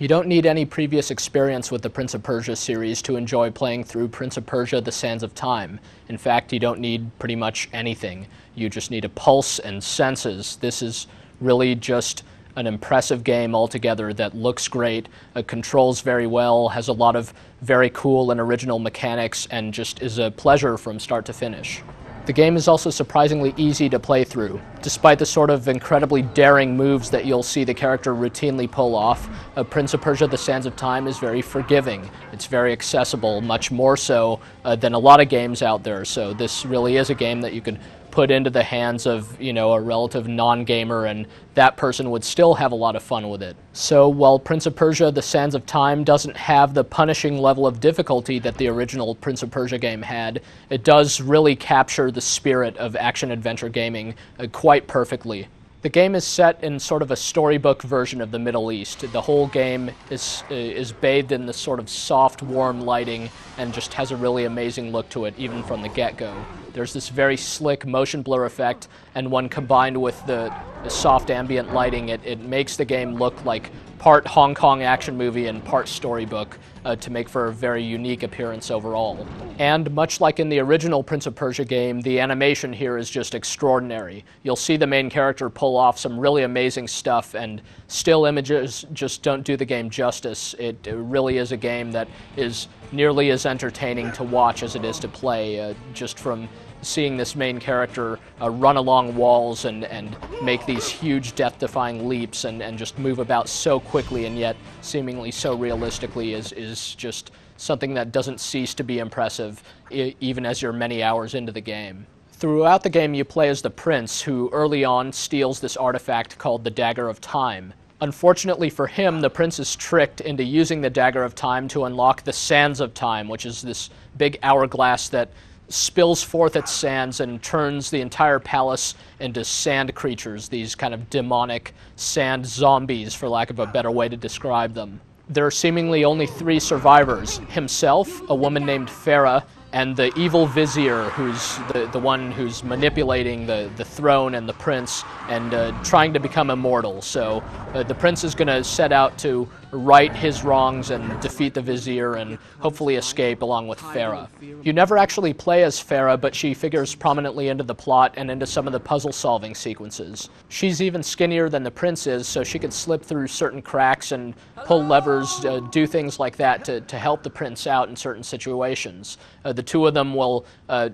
You don't need any previous experience with the Prince of Persia series to enjoy playing through Prince of Persia: The Sands of Time. In fact, you don't need pretty much anything. You just need a pulse and senses. This is really just an impressive game altogether that looks great, controls very well, has a lot of very cool and original mechanics, and just is a pleasure from start to finish. The game is also surprisingly easy to play through. Despite the sort of incredibly daring moves that you'll see the character routinely pull off, Prince of Persia: The Sands of Time is very forgiving. It's very accessible, much more so than a lot of games out there, so this really is a game that you could put into the hands of, a relative non-gamer, and that person would still have a lot of fun with it. So while Prince of Persia: The Sands of Time doesn't have the punishing level of difficulty that the original Prince of Persia game had, it does really capture the spirit of action-adventure gaming quite perfectly. The game is set in sort of a storybook version of the Middle East. The whole game is bathed in this sort of soft, warm lighting and just has a really amazing look to it, even from the get-go. There's this very slick motion blur effect, and when combined with the soft ambient lighting, it makes the game look like part Hong Kong action movie and part storybook to make for a very unique appearance overall. And much like in the original Prince of Persia game, the animation here is just extraordinary. You'll see the main character pull off some really amazing stuff, and still images just don't do the game justice. It really is a game that is nearly as entertaining to watch as it is to play, just from seeing this main character run along walls and make these huge death-defying leaps and just move about so quickly and yet seemingly so realistically is just something that doesn't cease to be impressive even as you're many hours into the game. Throughout the game you play as the prince, who early on steals this artifact called the Dagger of Time. Unfortunately for him, the prince is tricked into using the Dagger of Time to unlock the Sands of Time, which is this big hourglass that spills forth its sands and turns the entire palace into sand creatures, these kind of demonic sand zombies, for lack of a better way to describe them. There are seemingly only 3 survivors: himself, a woman named Farah, and the evil vizier, who's the one who's manipulating the throne and the prince and trying to become immortal. So the prince is going to set out to right his wrongs and defeat the vizier and hopefully escape along with Farah. You never actually play as Farah, but she figures prominently into the plot and into some of the puzzle-solving sequences. She's even skinnier than the prince is, so she can slip through certain cracks and pull levers, do things like that to help the prince out in certain situations. The two of them will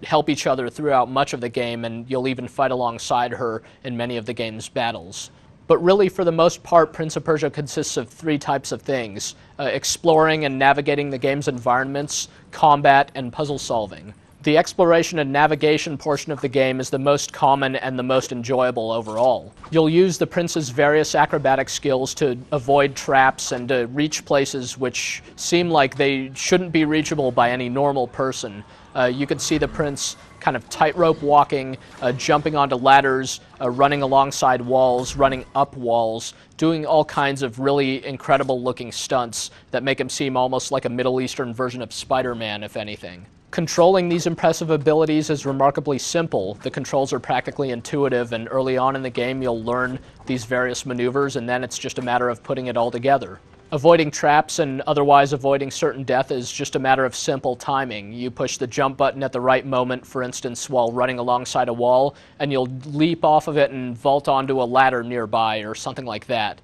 help each other throughout much of the game, and you'll even fight alongside her in many of the game's battles. But really, for the most part, Prince of Persia consists of 3 types of things: exploring and navigating the game's environments, combat, and puzzle solving. The exploration and navigation portion of the game is the most common and the most enjoyable overall. You'll use the prince's various acrobatic skills to avoid traps and to reach places which seem like they shouldn't be reachable by any normal person. You can see the prince kind of tightrope walking, jumping onto ladders, running alongside walls, running up walls, doing all kinds of really incredible looking stunts that make him seem almost like a Middle Eastern version of Spider-Man, if anything. Controlling these impressive abilities is remarkably simple. The controls are practically intuitive, and early on in the game you'll learn these various maneuvers, and then it's just a matter of putting it all together. Avoiding traps and otherwise avoiding certain death is just a matter of simple timing. You push the jump button at the right moment, for instance, while running alongside a wall, and you'll leap off of it and vault onto a ladder nearby or something like that.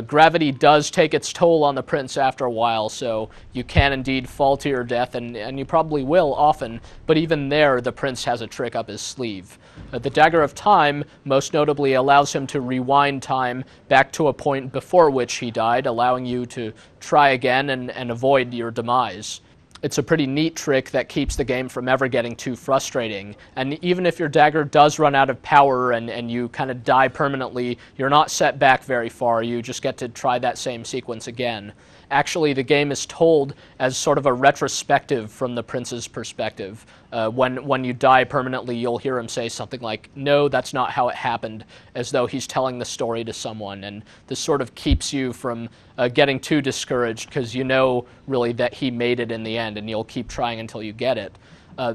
Gravity does take its toll on the prince after a while, so you can indeed fall to your death, and you probably will often, but even there the prince has a trick up his sleeve. The Dagger of Time most notably allows him to rewind time back to a point before which he died, allowing you to try again and avoid your demise. It's a pretty neat trick that keeps the game from ever getting too frustrating. And even if your dagger does run out of power and you kind of die permanently, you're not set back very far. You just get to try that same sequence again. Actually, the game is told as sort of a retrospective from the prince's perspective. When you die permanently, you'll hear him say something like, "No, that's not how it happened," as though he's telling the story to someone. And this sort of keeps you from getting too discouraged, because you know really that he made it in the end, and you'll keep trying until you get it.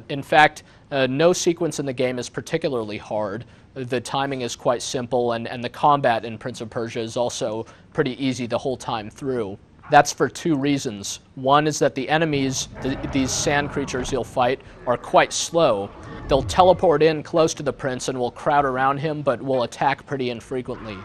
In fact, no sequence in the game is particularly hard. The timing is quite simple, and the combat in Prince of Persia is also pretty easy the whole time through. That's for two reasons. One is that the enemies, these sand creatures you'll fight, are quite slow. They'll teleport in close to the prince and will crowd around him, but will attack pretty infrequently.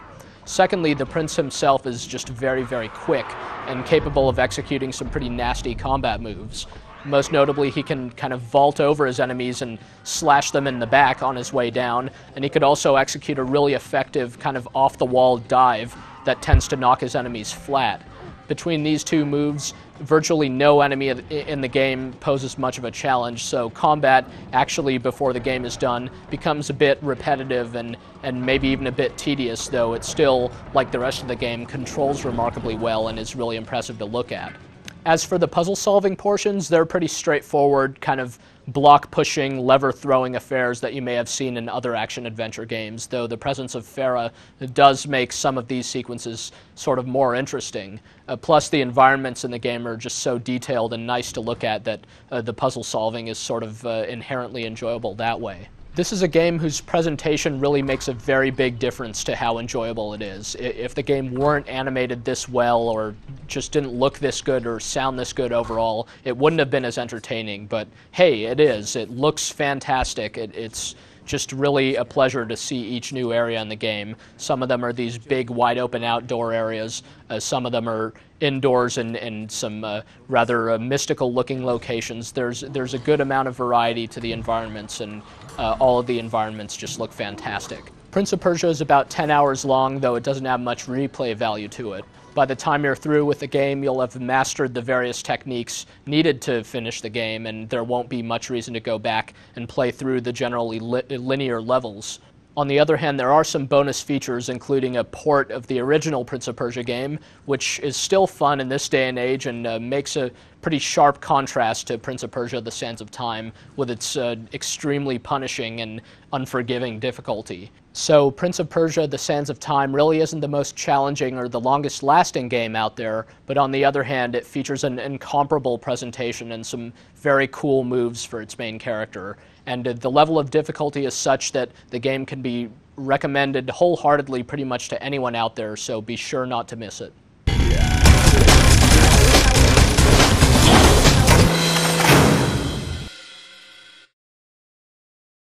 Secondly, the prince himself is just very, very quick and capable of executing some pretty nasty combat moves. Most notably, he can kind of vault over his enemies and slash them in the back on his way down, and he could also execute a really effective kind of off-the-wall dive that tends to knock his enemies flat. Between these two moves, virtually no enemy in the game poses much of a challenge, so combat, actually, before the game is done, becomes a bit repetitive and maybe even a bit tedious, though it still, like the rest of the game, controls remarkably well and is really impressive to look at. As for the puzzle-solving portions, they're pretty straightforward, kind of block-pushing, lever-throwing affairs that you may have seen in other action-adventure games, though the presence of Farah does make some of these sequences sort of more interesting. Plus, the environments in the game are just so detailed and nice to look at that the puzzle-solving is sort of inherently enjoyable that way. This is a game whose presentation really makes a very big difference to how enjoyable it is. If the game weren't animated this well or just didn't look this good or sound this good overall, it wouldn't have been as entertaining. But hey, it is. It looks fantastic. It's just really a pleasure to see each new area in the game. Some of them are these big, wide-open outdoor areas. Some of them are indoors and some rather mystical-looking locations. There's a good amount of variety to the environments, and all of the environments just look fantastic. Prince of Persia is about 10 hours long, though it doesn't have much replay value to it. By the time you're through with the game, you'll have mastered the various techniques needed to finish the game, and there won't be much reason to go back and play through the generally linear levels. On the other hand, there are some bonus features, including a port of the original Prince of Persia game, which is still fun in this day and age and makes a pretty sharp contrast to Prince of Persia: The Sands of Time, with its extremely punishing and unforgiving difficulty. So Prince of Persia: The Sands of Time really isn't the most challenging or the longest lasting game out there, but on the other hand, it features an incomparable presentation and some very cool moves for its main character. And the level of difficulty is such that the game can be recommended wholeheartedly pretty much to anyone out there, so be sure not to miss it.